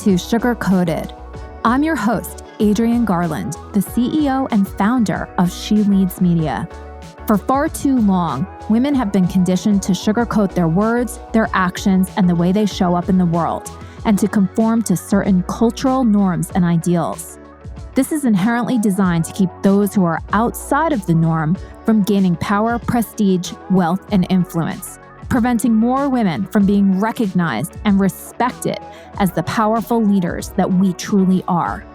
to Sugar Coated. I'm your host, Adrienne Garland, the CEO and founder of She Leads Media. For far too long, women have been conditioned to sugarcoat their words, their actions, and the way they show up in the world, and to conform to certain cultural norms and ideals. This is inherently designed to keep those who are outside of the norm from gaining power, prestige, wealth, and influence, preventing more women from being recognized and respected as the powerful leaders that we truly are.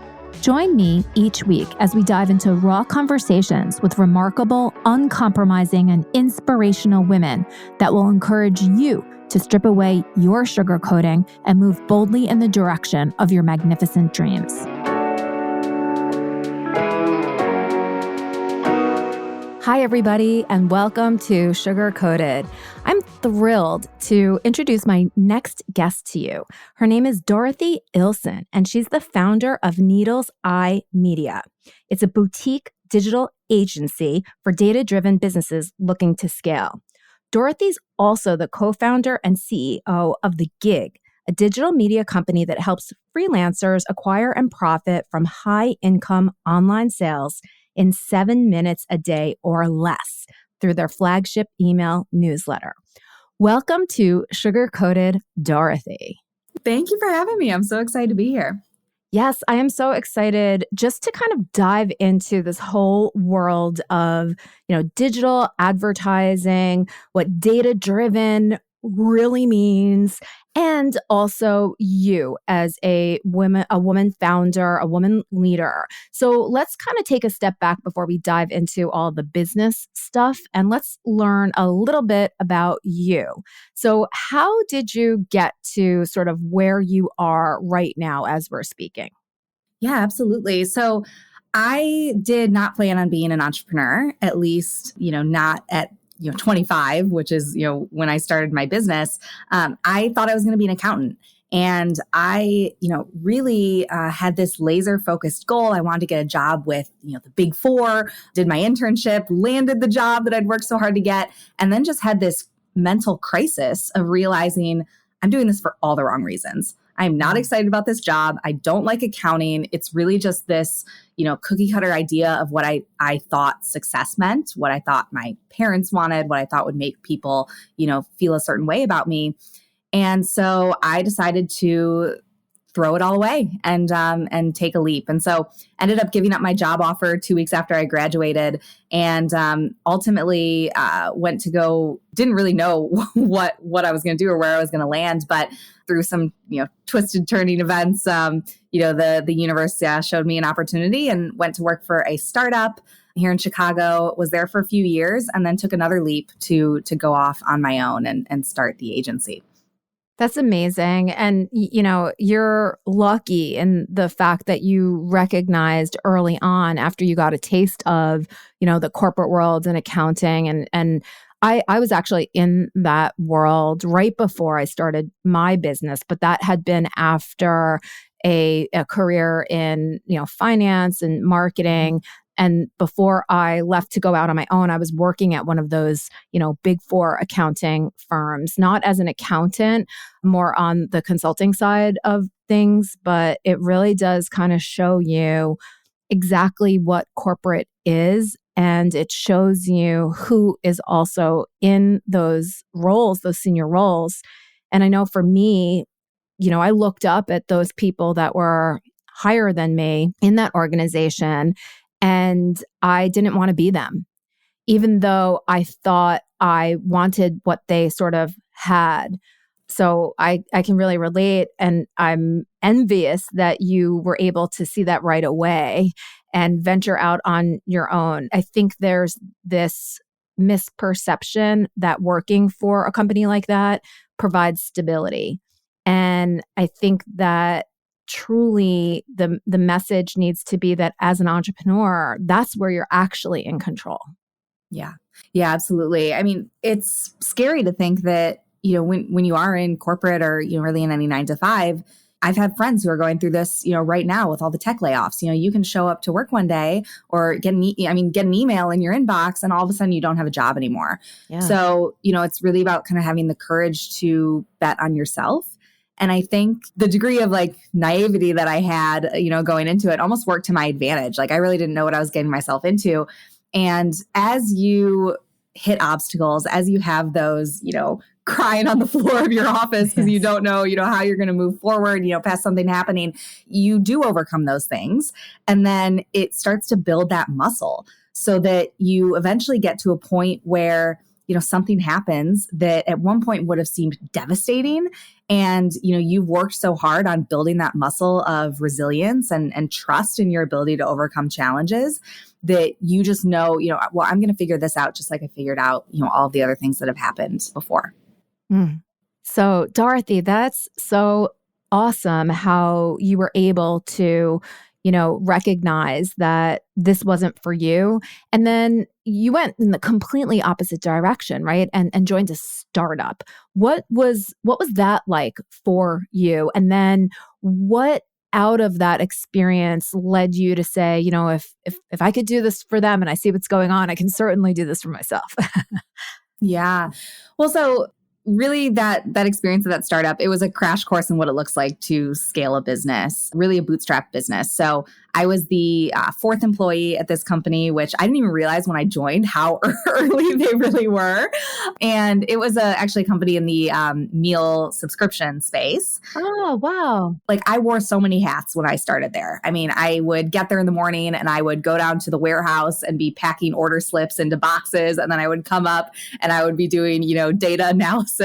Join me each week as we dive into raw conversations with remarkable, uncompromising, and inspirational women that will encourage you to strip away your sugarcoating and move boldly in the direction of your magnificent dreams. Hi, everybody, and welcome to Sugar Coated. I'm thrilled to introduce my next guest to you. Her name is Dorothy Illson, and she's the founder of Needle's Eye Media. It's a boutique digital agency for data-driven businesses looking to scale. Dorothy's also the co-founder and CEO of The Gig, a digital media company that helps freelancers acquire and profit from high-income online sales in 7 minutes a day or less through their flagship email newsletter. Welcome to Sugar Coated, Dorothy. Thank you for having me. I'm so excited to be here. Yes, I am so excited just to kind of dive into this whole world of, digital advertising, what data-driven really means, and also you as a woman founder, a woman leader. So let's kind of take a step back before we dive into all the business stuff, and let's learn a little bit about you. So how did you get to sort of where you are right now as we're speaking? Yeah, absolutely. So I did not plan on being an entrepreneur, at least, not at 25, which is, when I started my business. I thought I was going to be an accountant. And I, really had this laser focused goal. I wanted to get a job with, the big four, did my internship, landed the job that I'd worked so hard to get, and then just had this mental crisis of realizing I'm doing this for all the wrong reasons. I'm not excited about this job. I don't like accounting. It's really just this, cookie cutter idea of what I thought success meant, what I thought my parents wanted, what I thought would make people, feel a certain way about me. And so I decided to throw it all away and take a leap. And so ended up giving up my job offer 2 weeks after I graduated, and ultimately went to go, didn't really know what I was going to do or where I was going to land, but through some, twisted turning events, the universe showed me an opportunity and went to work for a startup here in Chicago, was there for a few years, and then took another leap to go off on my own and start the agency. That's amazing. And, you're lucky in the fact that you recognized early on after you got a taste of, the corporate world and accounting. And I was actually in that world right before I started my business, but that had been after a career in, finance and marketing. And before I left to go out on my own, I was working at one of those, big four accounting firms, not as an accountant, more on the consulting side of things. But it really does kind of show you exactly what corporate is. And it shows you who is also in those roles, those senior roles. And I know for me, I looked up at those people that were higher than me in that organization. And I didn't want to be them, even though I thought I wanted what they sort of had. So I can really relate. And I'm envious that you were able to see that right away and venture out on your own. I think there's this misperception that working for a company like that provides stability. And I think that truly the message needs to be that as an entrepreneur, that's where you're actually in control. Yeah. Yeah, absolutely. I mean, it's scary to think that, when you are in corporate or, really in any 9 to 5, I've had friends who are going through this, right now with all the tech layoffs. You can show up to work one day or get an email in your inbox and all of a sudden you don't have a job anymore. Yeah. So, it's really about kind of having the courage to bet on yourself And I think the degree of like naivety that I had, going into it almost worked to my advantage. Like I really didn't know what I was getting myself into. And as you hit obstacles, as you have those, crying on the floor of your office because you don't know, how you're going to move forward, past something happening, you do overcome those things. And then it starts to build that muscle so that you eventually get to a point where, something happens that at one point would have seemed devastating. And, you've worked so hard on building that muscle of resilience and trust in your ability to overcome challenges that you just know, well, I'm going to figure this out just like I figured out, all of the other things that have happened before. Mm. So, Dorothy, that's so awesome how you were able to, recognize that this wasn't for you. And then you went in the completely opposite direction, right? And joined a startup. What was that like for you? And then what out of that experience led you to say, if I could do this for them and I see what's going on, I can certainly do this for myself. Yeah. Well, so really that experience of that startup, it was a crash course in what it looks like to scale a business, really a bootstrap business. So I was the fourth employee at this company, which I didn't even realize when I joined how early they really were. And it was actually a company in the meal subscription space. Oh, wow. Like I wore so many hats when I started there. I mean, I would get there in the morning and I would go down to the warehouse and be packing order slips into boxes. And then I would come up and I would be doing, data analysis,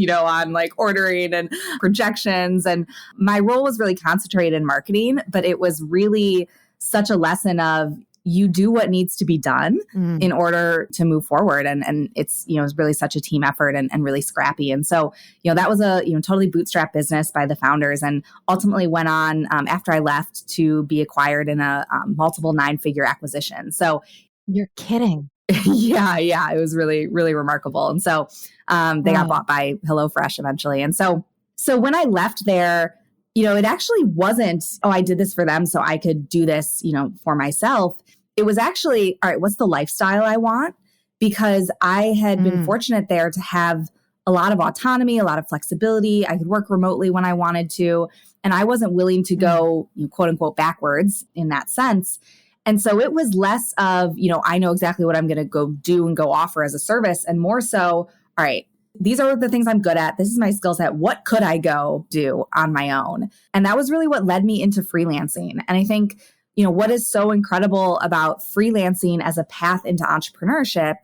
on like ordering and projections. And my role was really concentrated in marketing, but it was really such a lesson of you do what needs to be done in order to move forward. And it's, it's really such a team effort and really scrappy. And so, that was a, totally bootstrap business by the founders and ultimately went on after I left to be acquired in a multiple 9-figure acquisition. So you're kidding. Yeah. It was really, really remarkable. And so they got bought by HelloFresh eventually. And so when I left there, it actually wasn't, I did this for them so I could do this, for myself. It was actually, all right, what's the lifestyle I want? Because I had been fortunate there to have a lot of autonomy, a lot of flexibility. I could work remotely when I wanted to. And I wasn't willing to go, quote unquote, backwards in that sense. And so it was less of, I know exactly what I'm going to go do and go offer as a service, and more so, all right, these are the things I'm good at. This is my skill set. What could I go do on my own? And that was really what led me into freelancing. And I think, what is so incredible about freelancing as a path into entrepreneurship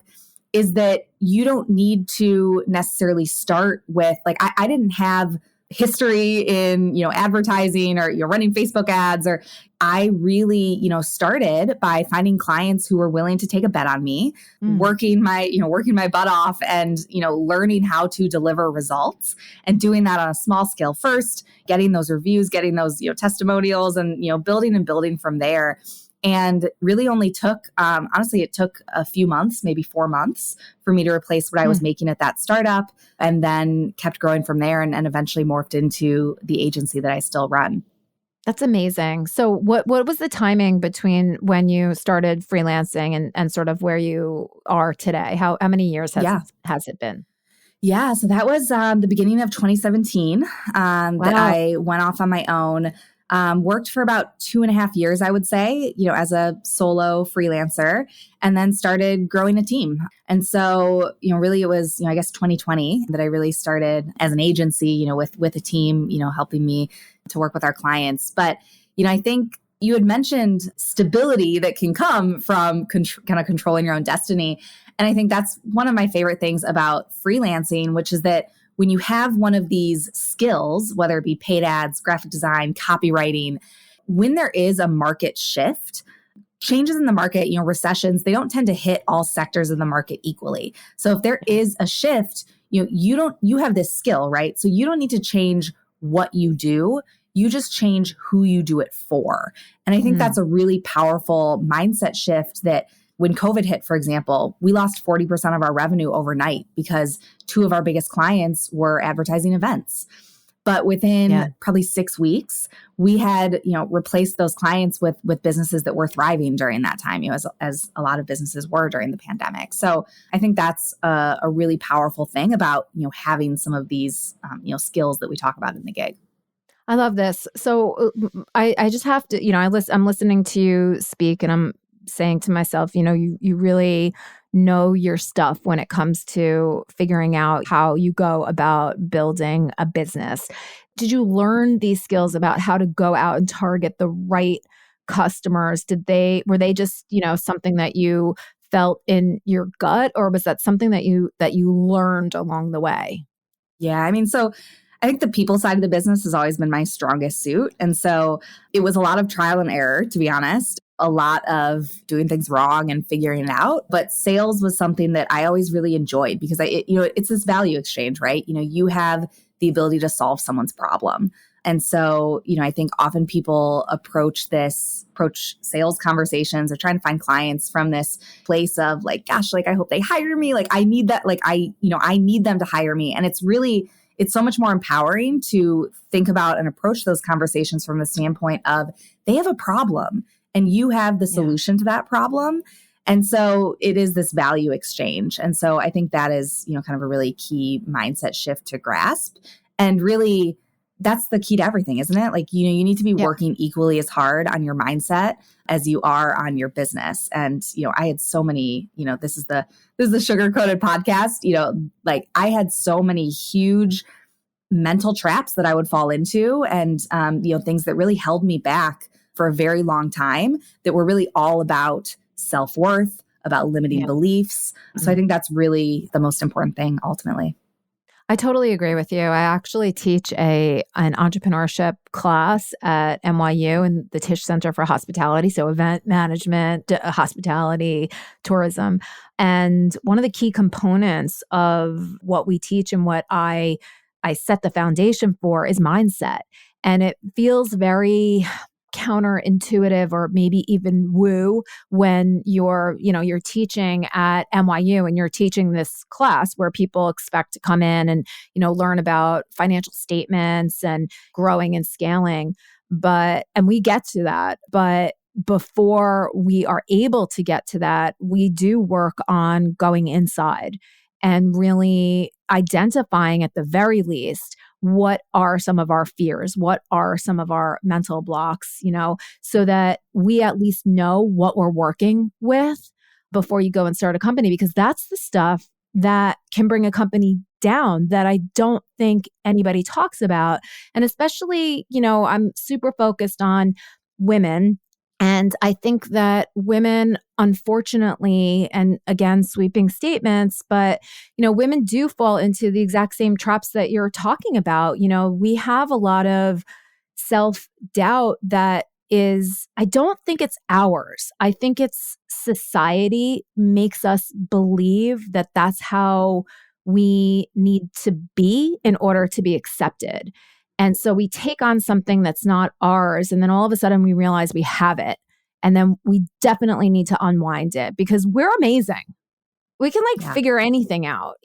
is that you don't need to necessarily start with, like, I didn't have history in, advertising or, running Facebook ads, or I really, started by finding clients who were willing to take a bet on me, working my butt off and, learning how to deliver results and doing that on a small scale first, getting those reviews, getting those, testimonials and, building from there. And really only took, honestly, it took a few months, maybe 4 months for me to replace what I was making at that startup, and then kept growing from there and eventually morphed into the agency that I still run. That's amazing. So what was the timing between when you started freelancing and sort of where you are today? How many years has it been? Yeah, so that was the beginning of 2017 that I went off on my own. Worked for about 2.5 years, I would say, as a solo freelancer, and then started growing a team. And so, really it was, I guess 2020 that I really started as an agency, with a team, helping me to work with our clients. But, I think you had mentioned stability that can come from kind of controlling your own destiny. And I think that's one of my favorite things about freelancing, which is that when you have one of these skills, whether it be paid ads, graphic design, copywriting, when there is a market shift, changes in the market, recessions, they don't tend to hit all sectors of the market equally. So if there is a shift, you have this skill, right? So you don't need to change what you do. You just change who you do it for. And I think that's a really powerful mindset shift that when COVID hit, for example, we lost 40% of our revenue overnight because 2 of our biggest clients were advertising events. But within probably 6 weeks, we had, replaced those clients with businesses that were thriving during that time, as a lot of businesses were during the pandemic. So I think that's a really powerful thing about, having some of these, skills that we talk about in the gig. I love this. So I just have to, I'm listening to you speak and I'm saying to myself, you really know your stuff when it comes to figuring out how you go about building a business. Did you learn these skills about how to go out and target the right customers? Were they just, something that you felt in your gut, or was that something that you learned along the way? Yeah, I mean, so I think the people side of the business has always been my strongest suit. And so it was a lot of trial and error, to be honest, a lot of doing things wrong and figuring it out. But sales was something that I always really enjoyed because it's this value exchange, right? You have the ability to solve someone's problem. And so, I think often people approach sales conversations or trying to find clients from this place of like, gosh, like, I hope they hire me. Like, I need that. Like, I need them to hire me. And it's so much more empowering to think about and approach those conversations from the standpoint of they have a problem and you have the solution to that problem. And so it is this value exchange. And so I think that is, kind of a really key mindset shift to grasp. And really, that's the key to everything, isn't it? Like, you need to be working equally as hard on your mindset as you are on your business. And, I had so many, this is the sugar-coated podcast, like I had so many huge mental traps that I would fall into and, things that really held me back for a very long time that were really all about self-worth, about limiting beliefs. So I think that's really the most important thing ultimately. I totally agree with you. I actually teach an entrepreneurship class at NYU in the Tisch Center for Hospitality, so event management, hospitality, tourism. And one of the key components of what we teach and what I set the foundation for is mindset. And it feels very counterintuitive or maybe even woo when you're teaching at NYU and you're teaching this class where people expect to come in and, learn about financial statements and growing and scaling. And we get to that. But before we are able to get to that, we do work on going inside and really identifying at the very least what are some of our fears, what are some of our mental blocks, so that we at least know what we're working with before you go and start a company, because that's the stuff that can bring a company down that I don't think anybody talks about. And especially, I'm super focused on women. And I think that women, unfortunately, and again, sweeping statements, but, women do fall into the exact same traps that you're talking about. We have a lot of self-doubt that I don't think it's ours. I think it's society makes us believe that that's how we need to be in order to be accepted. And so we take on something that's not ours. And then all of a sudden we realize we have it. And then we definitely need to unwind it because we're amazing. We can figure anything out,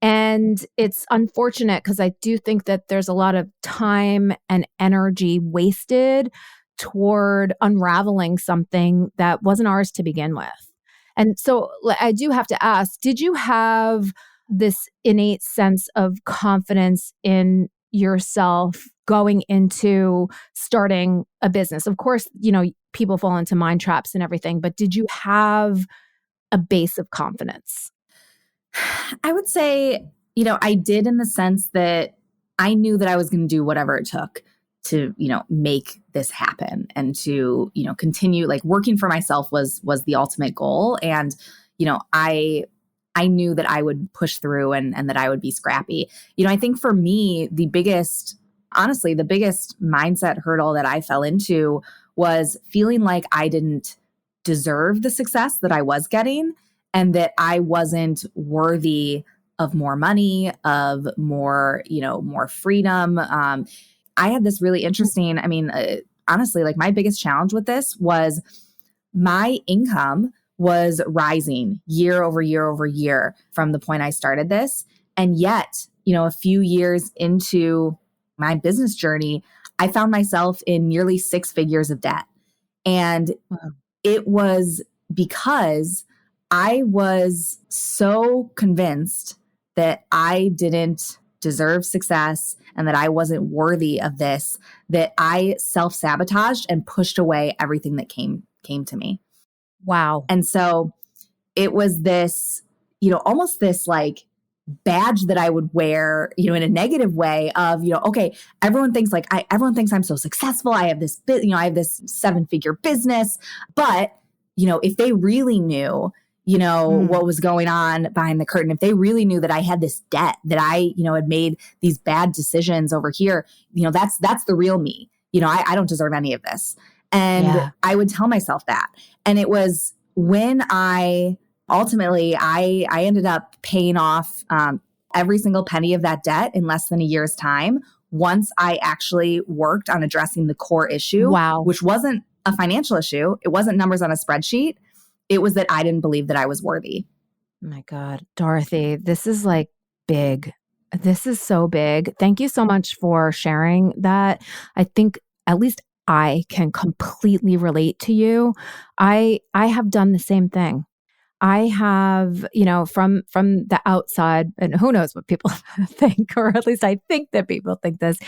And it's unfortunate because I do think that there's a lot of time and energy wasted toward unraveling something that wasn't ours to begin with. And so I do have to ask, did you have this innate sense of confidence in yourself going into starting a business? Of course, people fall into mind traps and everything, but did you have a base of confidence? I would say, I did in the sense that I knew that I was going to do whatever it took to, make this happen and to, continue like working for myself was the ultimate goal. And, I knew that I would push through and that I would be scrappy. I think for me, the biggest mindset hurdle that I fell into was feeling like I didn't deserve the success that I was getting and that I wasn't worthy of more money, of more, more freedom. I had this really interesting, honestly, like my biggest challenge with this was my income was rising year over year over year from the point I started this. And yet, a few years into my business journey, I found myself in nearly 6 figures of debt. And it was because I was so convinced that I didn't deserved success and that I wasn't worthy of this, that I self-sabotaged and pushed away everything that came to me. Wow. And so it was this, almost this like badge that I would wear, in a negative way of, okay, everyone thinks I'm so successful. I have this, I have this 7-figure business, but, if they really knew, what was going on behind the curtain, if they really knew that I had this debt, that I, had made these bad decisions over here, that's the real me. I don't deserve any of this. And I would tell myself that. And it was when ultimately, I ended up paying off every single penny of that debt in less than a year's time once I actually worked on addressing the core issue, which wasn't a financial issue. It wasn't numbers on a spreadsheet. It was that I didn't believe that I was worthy. Oh my God, Dorothy, this is like big. This is so big. Thank you so much for sharing that. I think at least I can completely relate to you. I have done the same thing. I have, from the outside, and who knows what people think, or at least I think that people think this,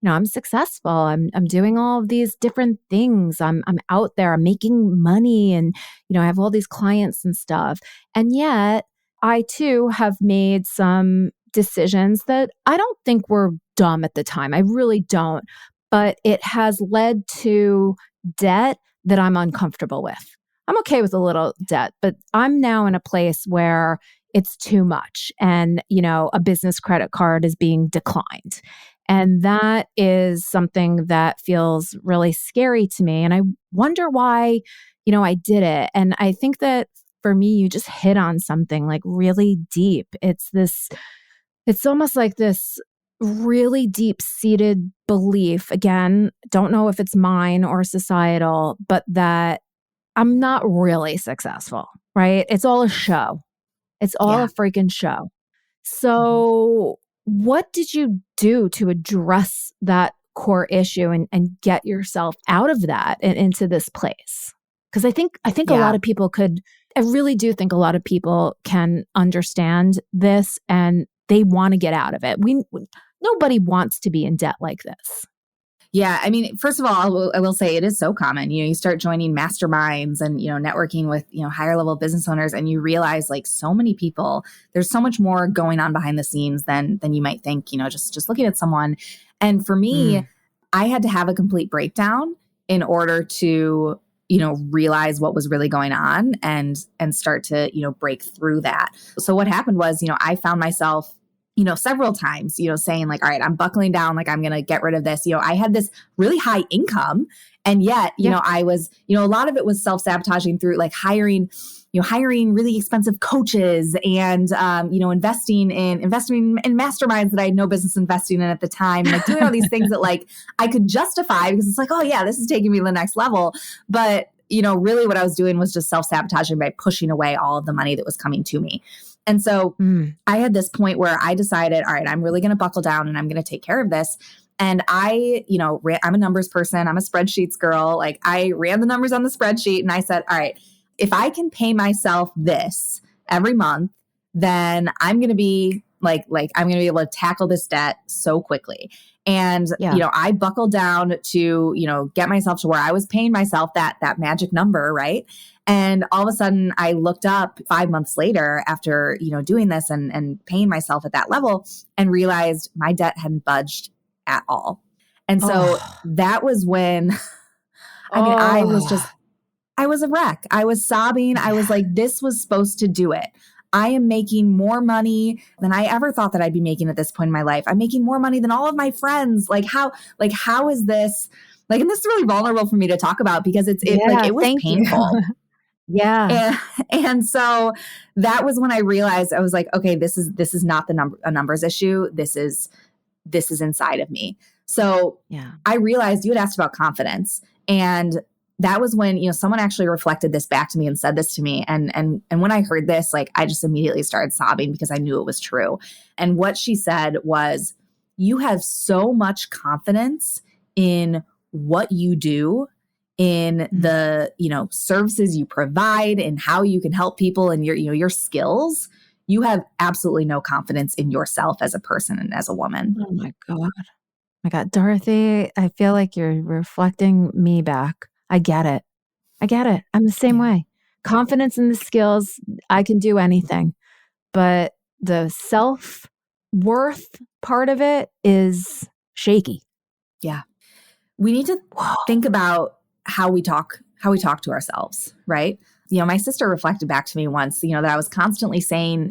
I'm successful. I'm doing all of these different things. I'm out there, I'm making money, and, I have all these clients and stuff. And yet I too have made some decisions that I don't think were dumb at the time. I really don't. But it has led to debt that I'm uncomfortable with. I'm okay with a little debt, but I'm now in a place where it's too much. And, a business credit card is being declined. And that is something that feels really scary to me. And I wonder why, I did it. And I think that for me, you just hit on something like really deep. It's almost like this really deep-seated belief. Again, don't know if it's mine or societal, but that I'm not really successful, right? It's all a show. It's all a freaking show. So what did you do to address that core issue and get yourself out of that and into this place? Because I think a lot of people I really do think a lot of people can understand this and they want to get out of it. Nobody wants to be in debt like this. Yeah. I mean, first of all, I will say it is so common. You start joining masterminds and, networking with, higher level business owners, and you realize like so many people, there's so much more going on behind the scenes than you might think, just looking at someone. And for me, I had to have a complete breakdown in order to, realize what was really going on and start to, break through that. So what happened was, I found myself several times, saying like, all right, I'm buckling down, like I'm going to get rid of this. I had this really high income, and yet, I was, a lot of it was self-sabotaging through like hiring really expensive coaches and, investing in masterminds that I had no business investing in at the time, like doing all these things that like I could justify because it's like, oh yeah, this is taking me to the next level. But, really what I was doing was just self-sabotaging by pushing away all of the money that was coming to me. And so I had this point where I decided, all right, I'm really going to buckle down and I'm going to take care of this. And I'm a numbers person. I'm a spreadsheets girl. Like I ran the numbers on the spreadsheet and I said, all right, if I can pay myself this every month, then I'm going to be like I'm going to be able to tackle this debt so quickly. And, I buckled down to, get myself to where I was paying myself that magic number. Right. And all of a sudden I looked up 5 months later after, doing this and paying myself at that level and realized my debt hadn't budged at all. And so that was when, I was a wreck. I was sobbing. I was like, this was supposed to do it. I am making more money than I ever thought that I'd be making at this point in my life. I'm making more money than all of my friends. How is this? And this is really vulnerable for me to talk about because it was painful. Yeah. And so that was when I realized I was like, okay, this is not a numbers issue. This is inside of me. So I realized you had asked about confidence, and that was when, someone actually reflected this back to me and said this to me. And when I heard this, like, I just immediately started sobbing because I knew it was true. And what she said was, you have so much confidence in what you do, in the, services you provide and how you can help people and your skills. you have absolutely no confidence in yourself as a person and as a woman. Oh my God. My God, Dorothy, I feel like you're reflecting me back. I get it. I get it. I'm the same Yeah. way. Confidence in the skills, I can do anything. But the self-worth part of it is shaky. Yeah. We need to Whoa. think about how we talk to ourselves, right? My sister reflected back to me once, that I was constantly saying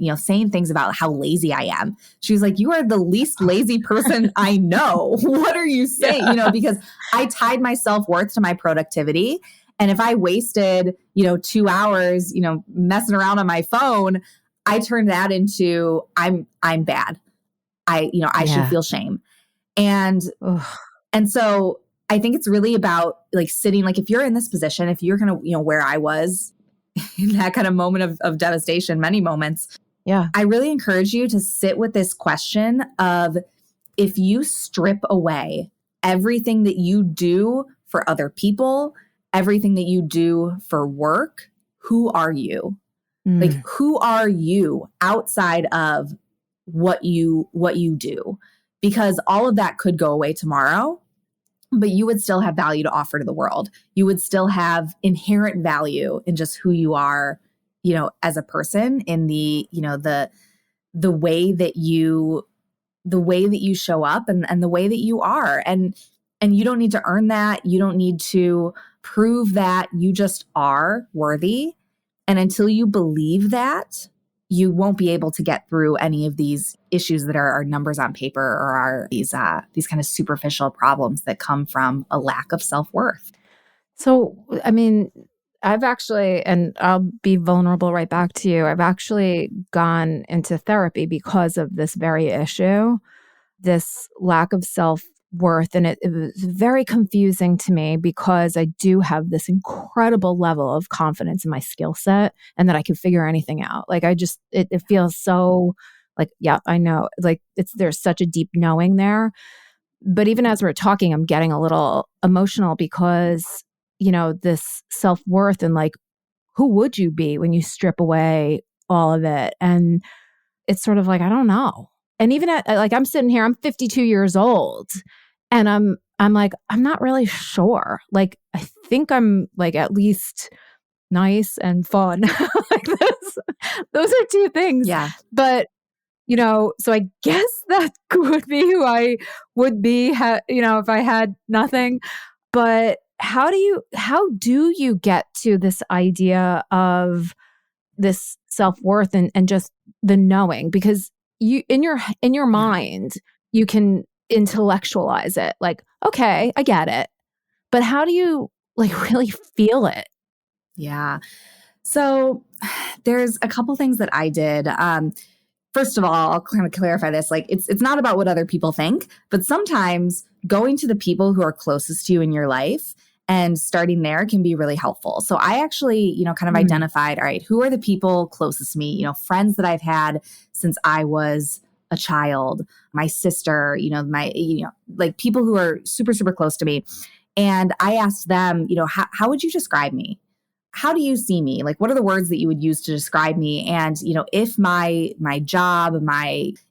things about how lazy I am. She was like, "You are the least lazy person I know. What are you saying?" Yeah. Because I tied my self-worth to my productivity. And if I wasted, 2 hours, messing around on my phone, I turned that into I'm bad. I should Yeah. feel shame. And Ugh. and so I think it's really about like sitting, like if you're in this position, if you're kind of, where I was in that kind of moment of devastation, many moments, Yeah. I really encourage you to sit with this question of, if you strip away everything that you do for other people, everything that you do for work, who are you? Like, Mm. who are you outside of what you do? Because all of that could go away tomorrow, but you would still have value to offer to the world. You would still have inherent value in just who you are, as a person, in the way that you show up, and the way that you are. And you don't need to earn that. You don't need to prove that. You just are worthy. And until you believe that, you won't be able to get through any of these issues that are numbers on paper, or are these kind of superficial problems that come from a lack of self-worth. So, I mean, I've actually, and I'll be vulnerable right back to you, I've actually gone into therapy because of this very issue, this lack of self-worth. And it was very confusing to me because I do have this incredible level of confidence in my skill set and that I can figure anything out. Like it feels so like, yeah, I know. Like there's such a deep knowing there. But even as we're talking, I'm getting a little emotional because, this self-worth and like, who would you be when you strip away all of it? And it's sort of like, I don't know. And even like, I'm sitting here, I'm 52 years old and I'm like, I'm not really sure. Like, I think I'm like at least nice and fun. Like those are two things. Yeah. But so I guess that would be who I would be, if I had nothing. But how do you get to this idea of this self-worth and just the knowing? Because you in your Yeah. mind, you can intellectualize it. Like, okay, I get it. But how do you like really feel it? Yeah. So there's a couple things that I did. First of all, I'll kind of clarify this. Like, it's not about what other people think, but sometimes going to the people who are closest to you in your life and starting there can be really helpful. So I actually, kind of Mm. identified, all right, who are the people closest to me? Friends that I've had since I was a child, my sister, like people who are super, super close to me. And I asked them, how would you describe me? How do you see me? Like, what are the words that you would use to describe me? And, if my job,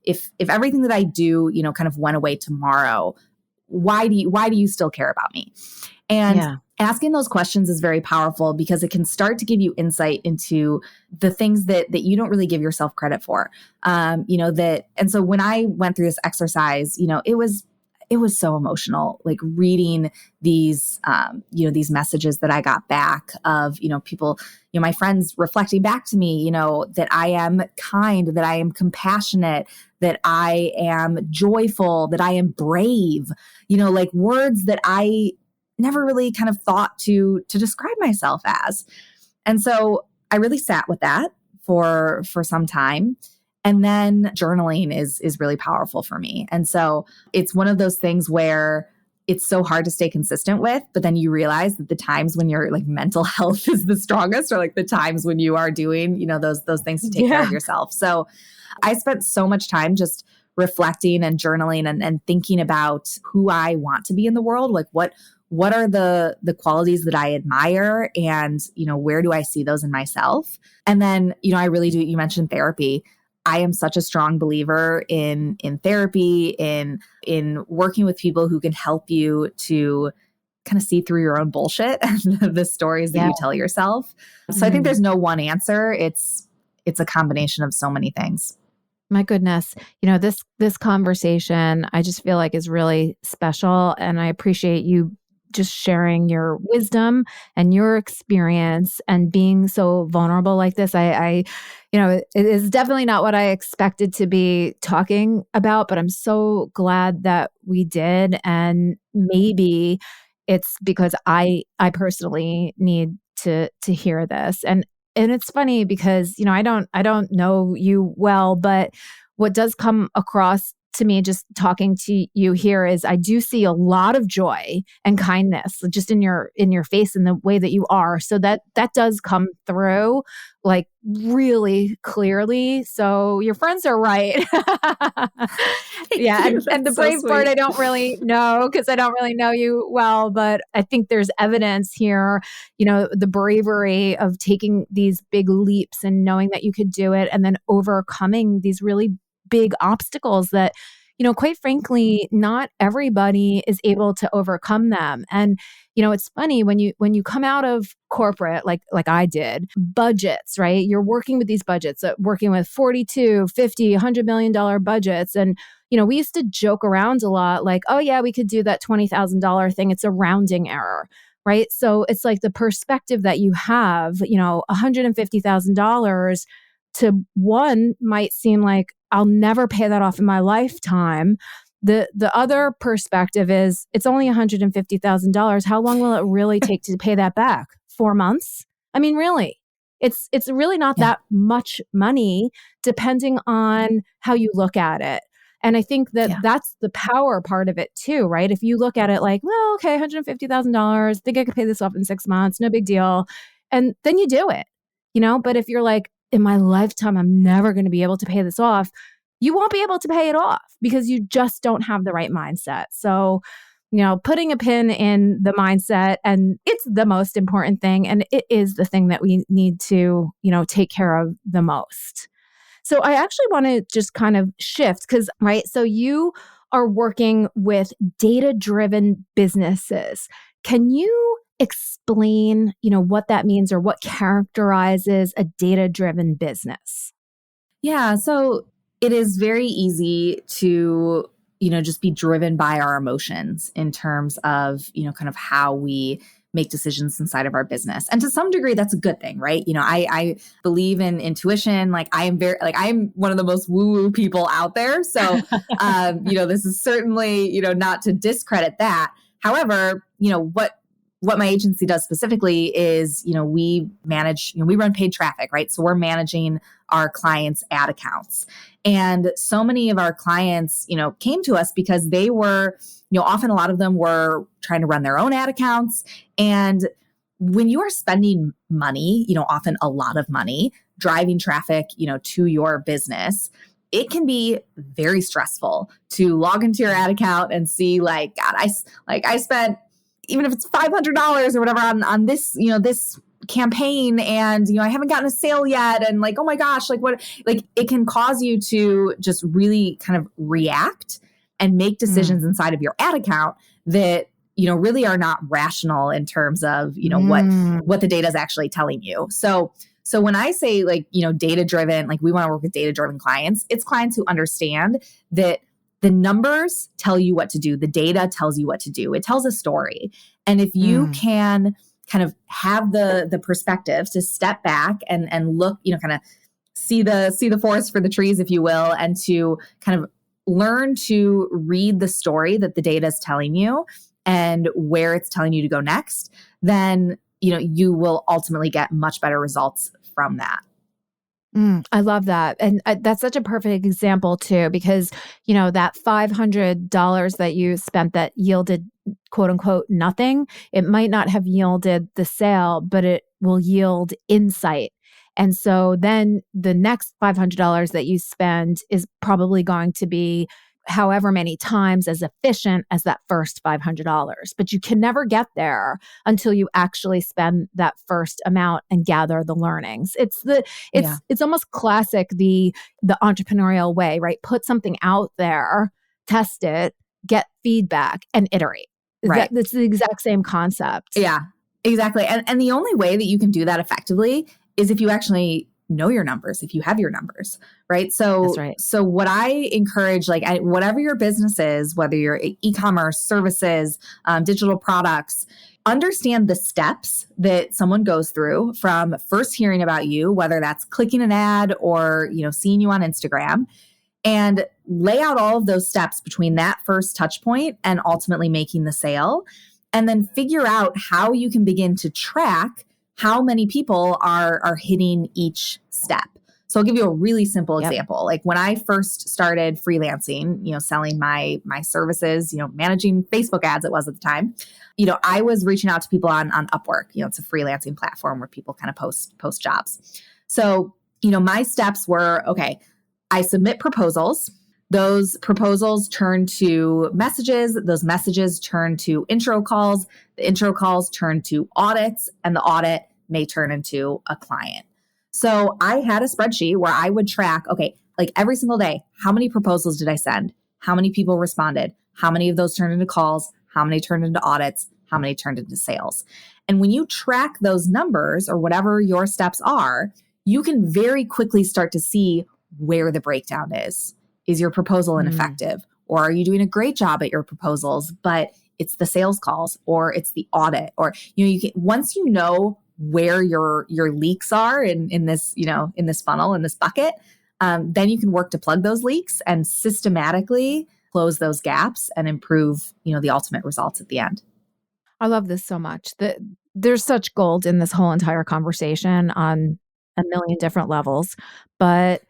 if everything that I do, kind of went away tomorrow, why do you still care about me? And Yeah. asking those questions is very powerful because it can start to give you insight into the things that you don't really give yourself credit for. And so when I went through this exercise, it was so emotional, like reading these, these messages that I got back of, people, my friends reflecting back to me, that I am kind, that I am compassionate, that I am joyful, that I am brave, like words that I never really kind of thought to describe myself as. And so I really sat with that for some time. And then journaling is really powerful for me. And so it's one of those things where it's so hard to stay consistent with, but then you realize that the times when your like mental health is the strongest, or like the times when you are doing, those things to take care of yourself. So I spent so much time just reflecting and journaling and thinking about who I want to be in the world. Like what are the qualities that I admire, and, where do I see those in myself? And then, I really do, you mentioned therapy. I am such a strong believer in therapy, in working with people who can help you to kind of see through your own bullshit and the stories that Yeah. you tell yourself. So I think there's no one answer. It's a combination of so many things. My goodness. This conversation, I just feel like is really special. And I appreciate you just sharing your wisdom and your experience and being so vulnerable like this. It is definitely not what I expected to be talking about, but I'm so glad that we did. And maybe it's because I personally need to hear this. And it's funny because, I don't know you well, but what does come across to me just talking to you here is I do see a lot of joy and kindness just in your face and the way that you are. So that does come through like really clearly. So your friends are right. Yeah. And the brave part, I don't really know because I don't really know you well, but I think there's evidence here, the bravery of taking these big leaps and knowing that you could do it and then overcoming these really big obstacles that, quite frankly, not everybody is able to overcome them. And, it's funny when you come out of corporate, like I did, budgets, right? You're working with these budgets, working with 42, 50, $100 million budgets. And, we used to joke around a lot like, oh yeah, we could do that $20,000 thing. It's a rounding error. Right. So it's like the perspective that you have, $150,000 to one might seem like I'll never pay that off in my lifetime. The other perspective is it's only $150,000. How long will it really take to pay that back? 4 months? I mean, really, it's really not that much money depending on how you look at it. And I think that that's the power part of it too, right? If you look at it like, well, okay, $150,000, think I could pay this off in 6 months, no big deal. And then you do it, But if you're like, in my lifetime, I'm never going to be able to pay this off, you won't be able to pay it off because you just don't have the right mindset. So, putting a pin in the mindset, and it's the most important thing. And it is the thing that we need to, take care of the most. So I actually want to just kind of shift because, right, so you are working with data-driven businesses. Can you explain, what that means or what characterizes a data-driven business? Yeah, so it is very easy to, just be driven by our emotions in terms of, kind of how we make decisions inside of our business. And to some degree, that's a good thing, right? I believe in intuition. Like I'm one of the most woo-woo people out there. So, this is certainly, not to discredit that. However, what my agency does specifically is, we manage, we run paid traffic, right? So we're managing our clients' ad accounts. And so many of our clients, came to us because they were, often a lot of them were trying to run their own ad accounts. And when you are spending money, often a lot of money, driving traffic, to your business, it can be very stressful to log into your ad account and see like, God, I spent, even if it's $500 or whatever on this, this campaign and, I haven't gotten a sale yet. And like, oh my gosh, like what, like it can cause you to just really kind of react and make decisions inside of your ad account that, really are not rational in terms of, what the data is actually telling you. So when I say like, data driven, like we want to work with data driven clients, it's clients who understand that the numbers tell you what to do. The data tells you what to do. It tells a story. And if you can kind of have the perspective to step back and look, kind of see the forest for the trees, if you will, and to kind of learn to read the story that the data is telling you and where it's telling you to go next, then, you will ultimately get much better results from that. I love that. And that's such a perfect example too, because, that $500 that you spent that yielded quote unquote nothing, it might not have yielded the sale, but it will yield insight. And so then the next $500 that you spend is probably going to be however many times as efficient as that first $500. But you can never get there until you actually spend that first amount and gather the learnings. It's almost classic, the entrepreneurial way, right? Put something out there, test it, get feedback, and iterate. Right. That's the exact same concept. Yeah, exactly. And the only way that you can do that effectively is if you actually know your numbers, if you have your numbers, right? So, That's right. So what I encourage, like whatever your business is, whether you're e-commerce, services, digital products, understand the steps that someone goes through from first hearing about you, whether that's clicking an ad or, seeing you on Instagram, and lay out all of those steps between that first touch point and ultimately making the sale. And then figure out how you can begin to track how many people are hitting each step. So I'll give you a really simple example. Like when I first started freelancing, selling my services, managing Facebook ads, it was at the time, I was reaching out to people on Upwork. It's a freelancing platform where people kind of post jobs. So, my steps were, okay, I submit proposals. Those proposals turn to messages. Those messages turn to intro calls. The intro calls turn to audits, and the audit may turn into a client. So I had a spreadsheet where I would track, okay, like every single day, how many proposals did I send? How many people responded? How many of those turned into calls? How many turned into audits? How many turned into sales? And when you track those numbers or whatever your steps are, you can very quickly start to see where the breakdown is. Is your proposal ineffective? Or are you doing a great job at your proposals, but it's the sales calls or it's the audit? Or, you can, once you know where your leaks are in this, in this funnel, in this bucket, then you can work to plug those leaks and systematically close those gaps and improve, the ultimate results at the end. I love this so much. There's such gold in this whole entire conversation on a million different levels, but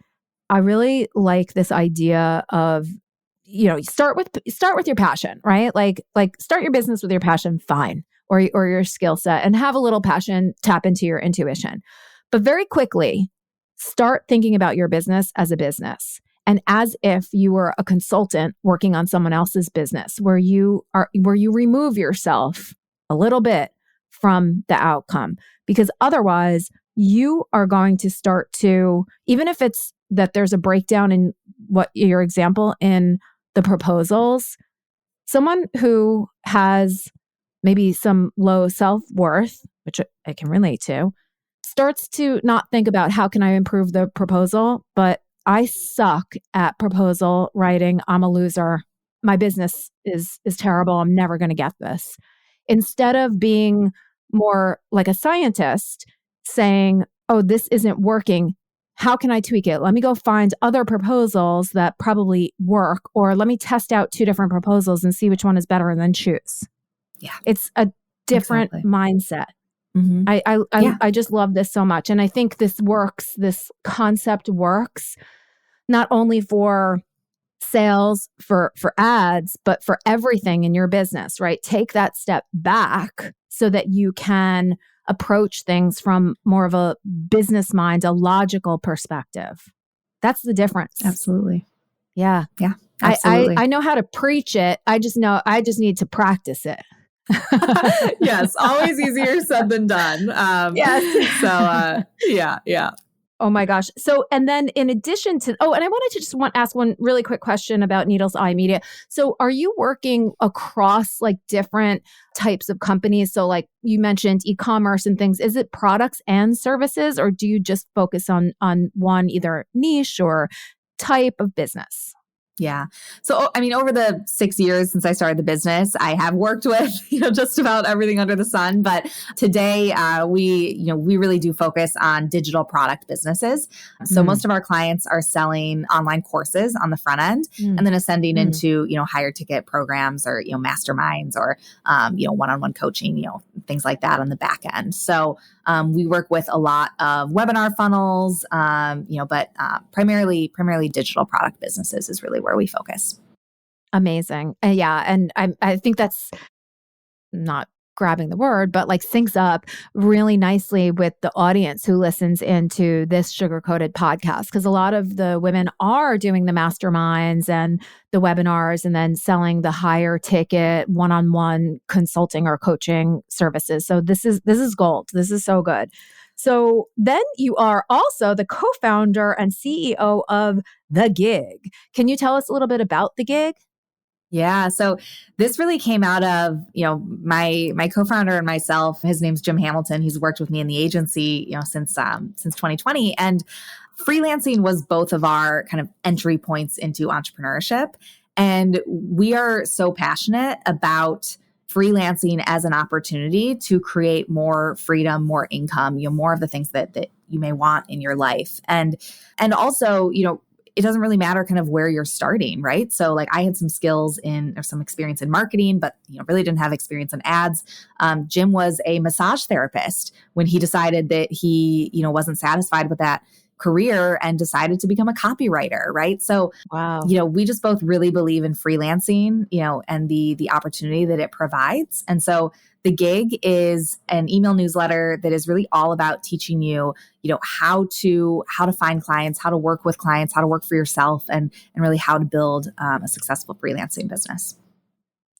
I really like this idea of, start with your passion, right? Like start your business with your passion, fine, or your skill set, and have a little passion, tap into your intuition. But very quickly, start thinking about your business as a business and as if you were a consultant working on someone else's business, where you remove yourself a little bit from the outcome, because otherwise you are going to start to, even if it's that there's a breakdown in what your example in the proposals, someone who has maybe some low self-worth, which I can relate to, starts to not think about how can I improve the proposal, but I suck at proposal writing. I'm a loser. My business is terrible. I'm never going to get this. Instead of being more like a scientist saying, oh, this isn't working. How can I tweak it? Let me go find other proposals that probably work, or let me test out 2 different proposals and see which one is better and then choose. Yeah. It's a different mindset. Mm-hmm. I just love this so much. And I think this concept works not only for sales, for ads, but for everything in your business, right? Take that step back so that you can approach things from more of a business mind, a logical perspective. That's the difference. Absolutely. Yeah. Yeah. Absolutely. I know how to preach it. I just need to practice it. Yes. Always easier said than done. Yes. So, yeah. Oh my gosh. So, and then in addition to, and I wanted to just ask one really quick question about Needle's Eye Media. So are you working across like different types of companies? So like you mentioned e-commerce and things. Is it products and services, or do you just focus on one, either niche or type of business? Yeah. So, I mean, over the 6 years since I started the business, I have worked with, just about everything under the sun. But today, we really do focus on digital product businesses. So most of our clients are selling online courses on the front end and then ascending into, higher ticket programs or, masterminds or, one-on-one coaching, things like that on the back end. So, we work with a lot of webinar funnels, but primarily digital product businesses is really where we focus. Amazing. Yeah. And I think that's not grabbing the word, but like syncs up really nicely with the audience who listens into this sugar-coated podcast. Because a lot of the women are doing the masterminds and the webinars and then selling the higher ticket one-on-one consulting or coaching services. So this is gold. This is so good. So then you are also the co-founder and CEO of The Gig. Can you tell us a little bit about The Gig? Yeah. So this really came out of, my co-founder and myself. His name's Jim Hamilton. He's worked with me in the agency, since 2020. And freelancing was both of our kind of entry points into entrepreneurship. And we are so passionate about freelancing as an opportunity to create more freedom, more income, more of the things that you may want in your life. And also, it doesn't really matter kind of where you're starting, right? So like I had some skills or some experience in marketing, but really didn't have experience in ads. Jim was a massage therapist when he decided that he, wasn't satisfied with that career and decided to become a copywriter, right? So, wow. We just both really believe in freelancing, and the opportunity that it provides. And so The Gig is an email newsletter that is really all about teaching you, how to find clients, how to work with clients, how to work for yourself, and really how to build a successful freelancing business.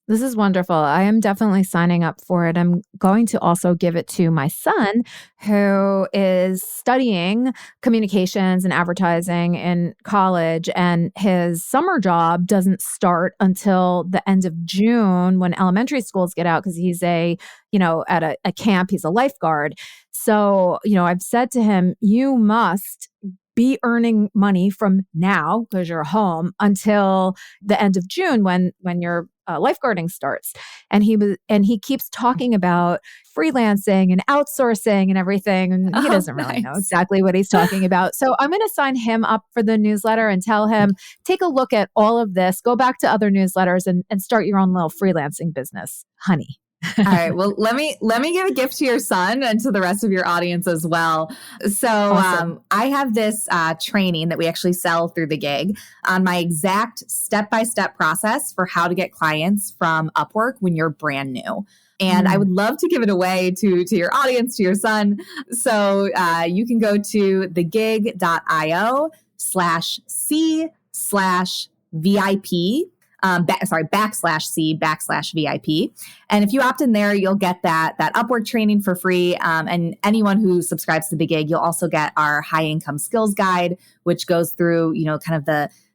This is wonderful. I am definitely signing up for it. I'm going to also give it to my son, who is studying communications and advertising in college. And his summer job doesn't start until the end of June when elementary schools get out, because he's at a camp, he's a lifeguard. So, I've said to him, you must be earning money from now, because you're home, until the end of June when your lifeguarding starts. And he keeps talking about freelancing and outsourcing and everything. And he doesn't really know exactly what he's talking about. So I'm going to sign him up for the newsletter and tell him, take a look at all of this, go back to other newsletters and start your own little freelancing business, honey. All right. Well, let me give a gift to your son and to the rest of your audience as well. So awesome. I have this training that we actually sell through The Gig on my exact step-by-step process for how to get clients from Upwork when you're brand new. And I would love to give it away to your audience, to your son. So you can go to thegig.io/C/VIP. /C/VIP. And if you opt in there, you'll get that Upwork training for free. And anyone who subscribes to The Gig, you'll also get our high income skills guide, which goes through, kind of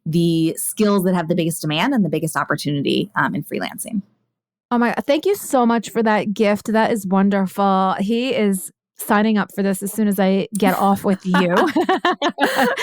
the skills that have the biggest demand and the biggest opportunity in freelancing. Oh my, thank you so much for that gift. That is wonderful. He is signing up for this as soon as I get off with you.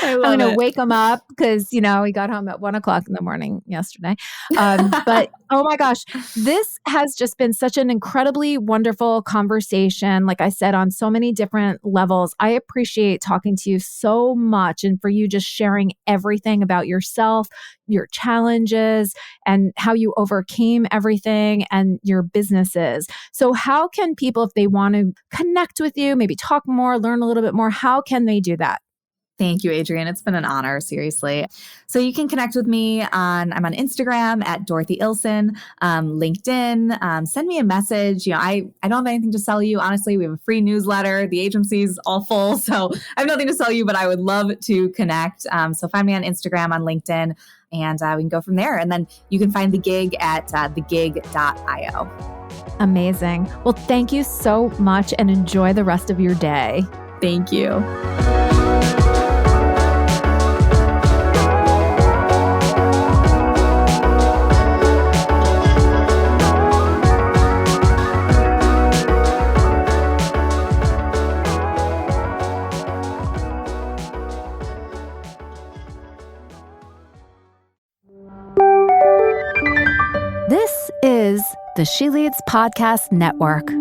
I'm going to wake him up because, he got home at 1:00 in the morning yesterday. But oh my gosh, this has just been such an incredibly wonderful conversation. Like I said, on so many different levels. I appreciate talking to you so much and for you just sharing everything about yourself, your challenges, and how you overcame everything and your businesses. So how can people, if they want to connect with you, maybe talk more, learn a little bit more, how can they do that? Thank you, Adrienne. It's been an honor, seriously. So you can connect with me I'm on Instagram at Dorothy Illson, LinkedIn, send me a message. I don't have anything to sell you. Honestly, we have a free newsletter. The agency's all full, so I have nothing to sell you, but I would love to connect. So find me on Instagram, on LinkedIn, and we can go from there. And then you can find The Gig at thegig.io. Amazing. Well, thank you so much and enjoy the rest of your day. Thank you. This is the She Leads Podcast Network.